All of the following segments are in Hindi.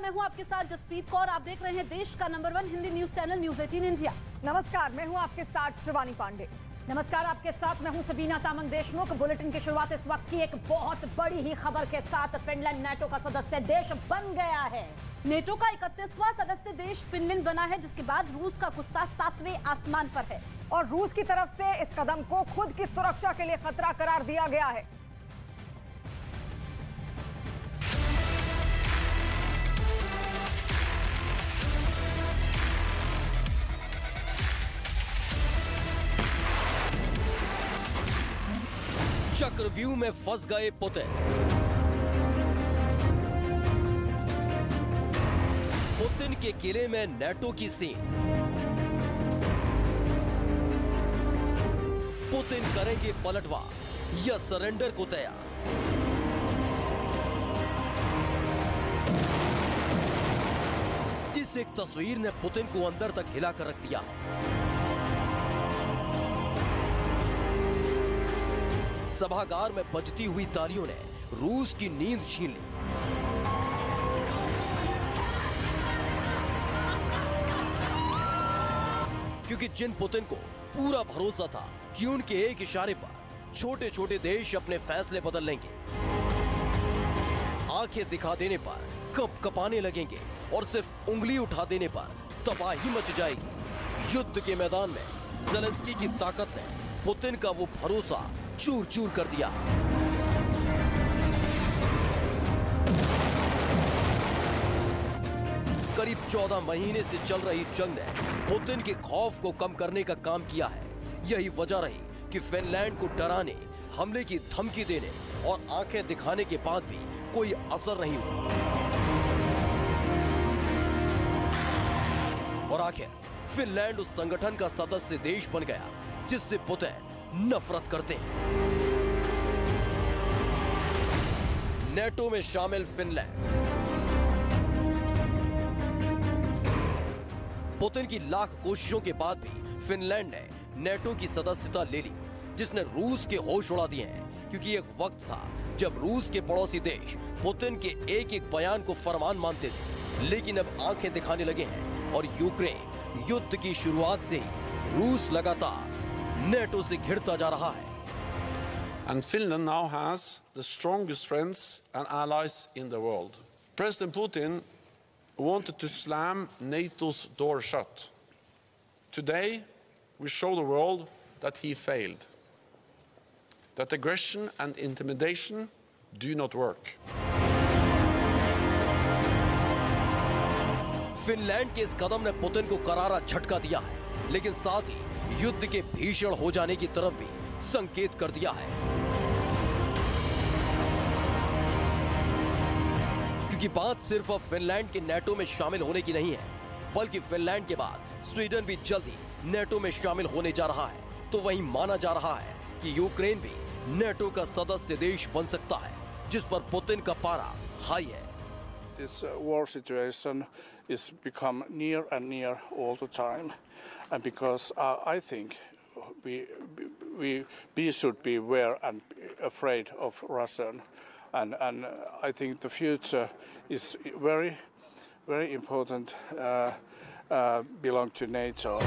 मैं हूं आपके साथ जसप्रीत कौर। आप देख रहे हैं देश का number 1 Hindi news channel news 18 India. नमस्कार, मैं हूं आपके साथ शिवानी पांडे। नमस्कार, आपके साथ मैं हूं सबीना तामंग देशमुख। बुलेटिन की शुरुआत इस वक्त की एक बहुत बड़ी ही खबर के साथ। फिनलैंड नेटो का सदस्य देश बन गया है। नेटो का 31वां सदस्य देश फिनलैंड बना है, जिसके बाद रूस का गुस्सा 7वें आसमान पर है और रूस की तरफ से इस कदम को खुद की सुरक्षा के लिए खतरा करार दिया गया है। चक्रव्यूह में फंस गए पुतिन। पुतिन के किले में नेटो की सेंध। पुतिन करेंगे पलटवार या सरेंडर को तैयार। इस एक तस्वीर ने पुतिन को अंदर तक हिलाकर रख दिया। सभागार में बजती हुई तालियों ने रूस की नींद छीन ली। क्योंकि जिन पुतिन को पूरा भरोसा था कि उनके एक इशारे पर छोटे छोटे देश अपने फैसले बदल लेंगे, आंखें दिखा देने पर कप कपाने लगेंगे और सिर्फ उंगली उठा देने पर तबाही मच जाएगी। युद्ध के मैदान में ज़ेलेंस्की की ताकत ने पुतिन का वो भरोसा चूर चूर कर दिया। करीब 14 महीने से चल रही जंग ने पुतिन के खौफ को कम करने का काम किया है। यही वजह रही कि फिनलैंड को डराने, हमले की धमकी देने और आंखें दिखाने के बाद भी कोई असर नहीं हुआ। और आखिर फिनलैंड उस संगठन का सदस्य देश बन गया जिससे पुतिन नफरत करते हैं। नेटो में शामिल फिनलैंड। पुतिन की लाख कोशिशों के बाद भी फिनलैंड ने नेटो की सदस्यता ले ली, जिसने रूस के होश उड़ा दिए हैं। क्योंकि एक वक्त था जब रूस के पड़ोसी देश पुतिन के एक एक बयान को फरमान मानते थे, लेकिन अब आंखें दिखाने लगे हैं और यूक्रेन युद्ध की शुरुआत से ही रूस लगातार नेटो से घिरता जा रहा है। And Finland now has the strongest friends and allies in the world. President Putin wanted to slam NATO's door shut. Today, we show the world that he failed. That aggression and intimidation do not work. Finland के इस कदम ने पुतिन को करारा झटका दिया है, लेकिन साथ ही युद्ध के भीषण हो जाने की तरफ भी संकेत कर दिया है। क्योंकि बात सिर्फ अब फिनलैंड के नेटो में शामिल होने की नहीं है, बल्कि फिनलैंड के बाद स्वीडन भी जल्द ही नेटो में शामिल होने जा रहा है। तो वहीं माना जा रहा है कि यूक्रेन भी नेटो का सदस्य देश बन सकता है, जिस पर पुतिन का पारा हाई है। This war situation is become near and near all the time, and because I think we should be aware and afraid of Russian, and I think the future is very important. Belong to NATO.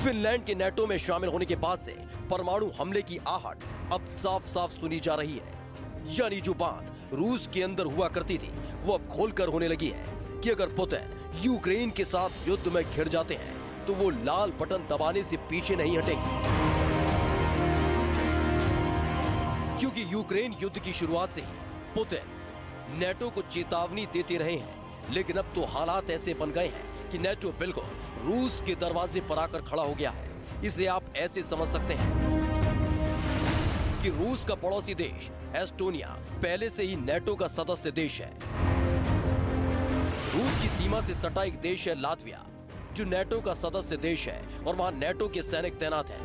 Finland के नेटो में शामिल होने के बाद से परमाणु हमले की आहट अब साफ साफ सुनी जा रही है। यानी जो बात रूस के अंदर हुआ करती थी, वो अब खोलकर होने लगी है कि अगर पुतिन यूक्रेन के साथ युद्ध में घिर जाते हैं तो वो लाल बटन दबाने से पीछे नहीं हटेंगे। क्योंकि यूक्रेन युद्ध की शुरुआत से ही पुतिन नेटो को चेतावनी देते रहे हैं, लेकिन अब तो हालात ऐसे बन गए हैं कि नेटो बिल्कुल रूस के दरवाजे पर आकर खड़ा हो गया है। इसे आप ऐसे समझ सकते हैं कि रूस का पड़ोसी देश एस्टोनिया पहले से ही नेटो का सदस्य देश है। रूस की सीमा से सटा एक देश है लातविया, जो नेटो का सदस्य देश है और वहां नेटो के सैनिक तैनात हैं।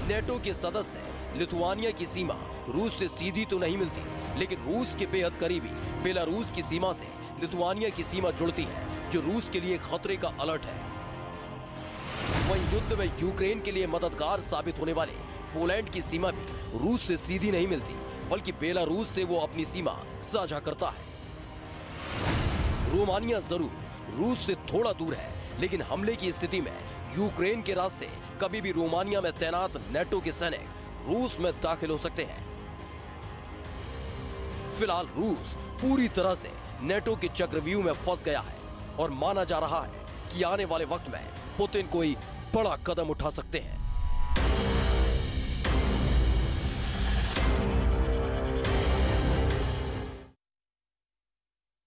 नेटो के सदस्य लिथुआनिया की सीमा रूस से सीधी तो नहीं मिलती, लेकिन रूस के बेहद करीबी बेलारूस की सीमा से लिथुआनिया की सीमा जुड़ती है, जो रूस के लिए खतरे का अलर्ट है। वहीं युद्ध में यूक्रेन के लिए मददगार साबित होने वाले पोलैंड की सीमा भी रूस से सीधी नहीं मिलती, बल्कि बेलारूस से वो अपनी सीमा साझा करता है। रोमानिया जरूर रूस से थोड़ा दूर है, लेकिन हमले की स्थिति में यूक्रेन के रास्ते कभी भी रोमानिया में तैनात नेटो के सैनिक रूस में दाखिल हो सकते हैं। फिलहाल रूस पूरी तरह से नेटो के चक्रव्यूह में फंस गया है और माना जा रहा है कि आने वाले वक्त में पुतिन कोई बड़ा कदम उठा सकते हैं।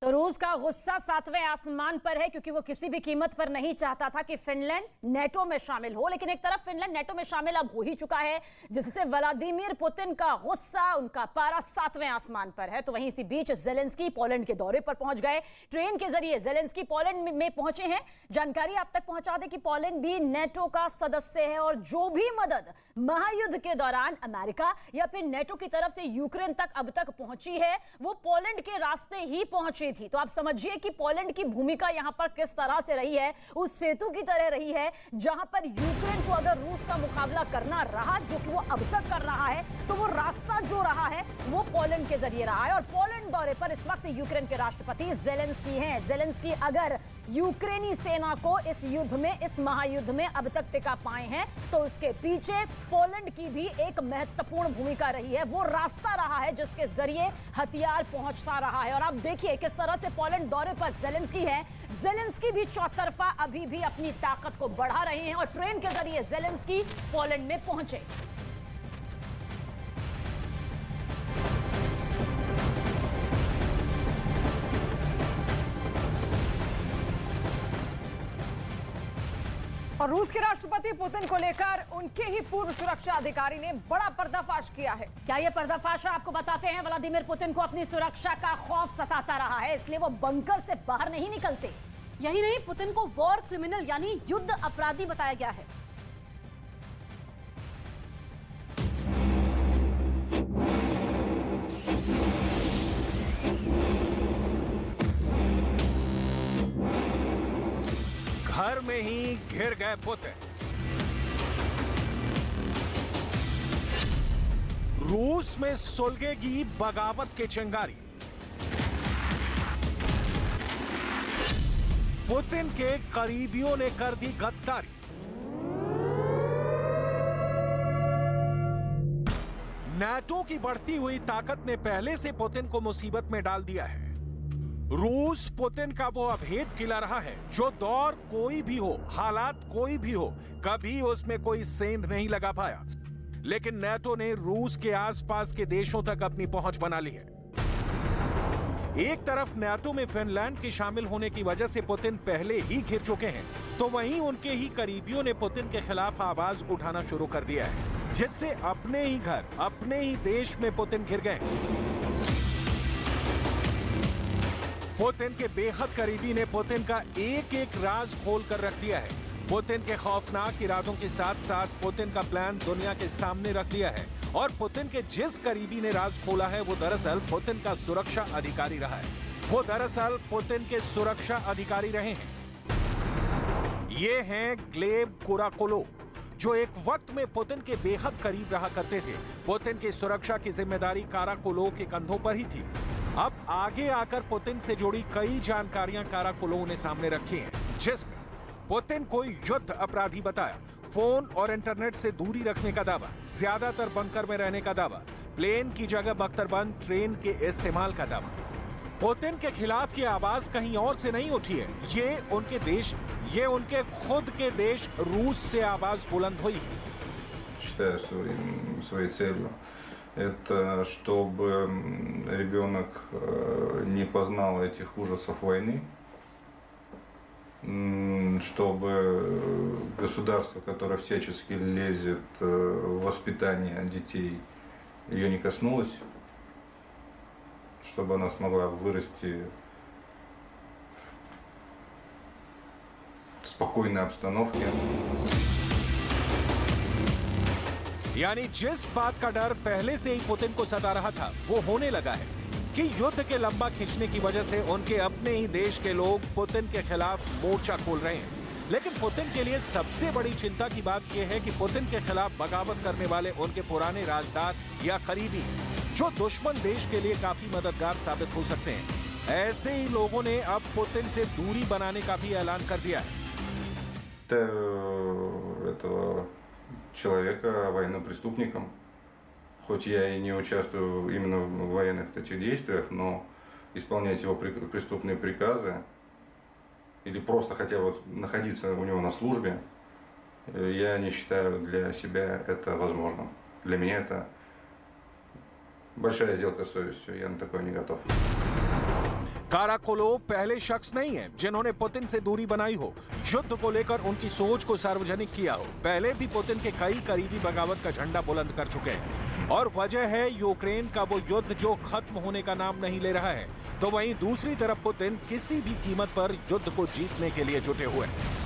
तो रूस का गुस्सा 7वें आसमान पर है, क्योंकि वो किसी भी कीमत पर नहीं चाहता था कि फिनलैंड नेटो में शामिल हो। लेकिन एक तरफ फिनलैंड नेटो में शामिल अब हो ही चुका है, जिससे व्लादिमीर पुतिन का गुस्सा, उनका पारा 7वें आसमान पर है। तो वहीं इसी बीच जेलेंस्की पोलैंड के दौरे पर पहुंच गए। ट्रेन के जरिए जेलेंस्की पोलैंड में पहुंचे हैं। जानकारी आप तक पहुंचा दें कि पोलैंड भी नेटो का सदस्य है और जो भी मदद महायुद्ध के दौरान अमेरिका या फिर नेटो की तरफ से यूक्रेन तक अब तक पहुंची है, वो पोलैंड के रास्ते ही पहुंची थी। तो आप समझिए कि पोलैंड की भूमिका यहां पर किस तरह से रही है, उस सेतु की तरह रही है जहां पर यूक्रेन को अगर रूस का मुकाबला करना रहा, जो कि वो अब तक कर रहा है, तो वो रास्ता जो रहा है वो पोलैंड के जरिए रहा है। और पोलैंड दौरे पर इस वक्त यूक्रेन के राष्ट्रपति जेलेंस्की हैं। जेलेंस्की अगर यूक्रेनी सेना को इस युद्ध में, इस महायुद्ध में अब तक टिका पाए हैं, तो उसके पीछे पोलैंड की भी एक महत्वपूर्ण भूमिका रही है। वो रास्ता रहा है जिसके जरिए हथियार पहुंचता रहा है। और आप देखिए किस तरह से पोलैंड दौरे पर जेलेंस्की है। जेलेंस्की भी चौतरफा अभी भी अपनी ताकत को बढ़ा रहे हैं और ट्रेन के जरिए जेलेंस्की पोलैंड में पहुंचे। और रूस के राष्ट्रपति पुतिन को लेकर उनके ही पूर्व सुरक्षा अधिकारी ने बड़ा पर्दाफाश किया है। क्या ये पर्दाफाश आपको बताते हैं? व्लादिमीर पुतिन को अपनी सुरक्षा का खौफ सताता रहा है, इसलिए वो बंकर से बाहर नहीं निकलते। यही नहीं, पुतिन को वॉर क्रिमिनल यानी युद्ध अपराधी बताया गया है। घर में ही घिर गए पुतिन। रूस में सुलगेगी बगावत की चिंगारी। पुतिन के करीबियों ने कर दी गद्दारी। नाटो की बढ़ती हुई ताकत ने पहले से पुतिन को मुसीबत में डाल दिया है। रूस पुतिन का वो अभेद खिला रहा है जो दौर कोई भी हो, हालात कोई भी हो, कभी उसमें कोई सेंध नहीं लगा पाया। लेकिन नाटो ने रूस के आसपास के देशों तक अपनी पहुंच बना ली है। एक तरफ नाटो में फिनलैंड के शामिल होने की वजह से पुतिन पहले ही घिर चुके हैं, तो वहीं उनके ही करीबियों ने पुतिन के खिलाफ आवाज उठाना शुरू कर दिया है, जिससे अपने ही घर, अपने ही देश में पुतिन घिर गए। पुतिन के बेहद करीबी ने पुतिन का एक एक राज खोल कर रख दिया है। पुतिन के खौफनाक इरादों के साथ साथ पुतिन का प्लान दुनिया के सामने रख दिया है। और पुतिन के जिस करीबी ने राज खोला है वो दरअसल पुतिन का सुरक्षा अधिकारी रहा है। वो दरअसल पुतिन के सुरक्षा अधिकारी रहे हैं। ये हैं ग्लेब कुराकोलो, जो एक वक्त में पुतिन के बेहद करीब रहा करते थे। पुतिन की सुरक्षा की जिम्मेदारी काराकोलो के कंधों पर ही थी। अब आगे आकर पुतिन से जुड़ी कई जानकारियां काराकोलोव ने सामने रखी हैं, जिसमें पुतिन को युद्ध अपराधी बताया, फोन और इंटरनेट से दूरी रखने का दावा, ज्यादातर बंकर में रहने का दावा, प्लेन की जगह बख्तरबंद ट्रेन के इस्तेमाल का दावा। पुतिन के खिलाफ ये आवाज कहीं और से नहीं उठी है, ये उनके खुद के देश रूस से आवाज बुलंद हुई। Это чтобы ребенок не познал этих ужасов войны, чтобы государство, которое всячески лезет в воспитание детей, ее не коснулось, чтобы она смогла вырасти в спокойной обстановке. यानी जिस बात का डर पहले से ही पुतिन को सता रहा था वो होने लगा है कि युद्ध के लंबा खींचने की वजह से उनके अपने ही देश के लोग पुतिन के खिलाफ मोर्चा खोल रहे हैं। लेकिन पुतिन के लिए सबसे बड़ी चिंता की बात यह है कि पुतिन के खिलाफ बगावत करने वाले उनके पुराने राजदार या करीबी हैं। जो दुश्मन देश के लिए काफी मददगार साबित हो सकते हैं। ऐसे ही लोगों ने अब पुतिन से दूरी बनाने का भी ऐलान कर दिया है। Этого человека военно-преступником, хоть я и не участвую именно в военных этих действиях, но исполнять его преступные приказы или просто хотя бы находиться у него на службе, я не считаю для себя это возможным. Для меня это большая сделка с совестью, я на такое не готов. काराकोलोव पहले शख्स नहीं है जिन्होंने पुतिन से दूरी बनाई हो, युद्ध को लेकर उनकी सोच को सार्वजनिक किया हो। पहले भी पुतिन के कई करीबी बगावत का झंडा बुलंद कर चुके हैं और वजह है यूक्रेन का वो युद्ध जो खत्म होने का नाम नहीं ले रहा है। तो वहीं दूसरी तरफ पुतिन किसी भी कीमत पर युद्ध को जीतने के लिए जुटे हुए हैं।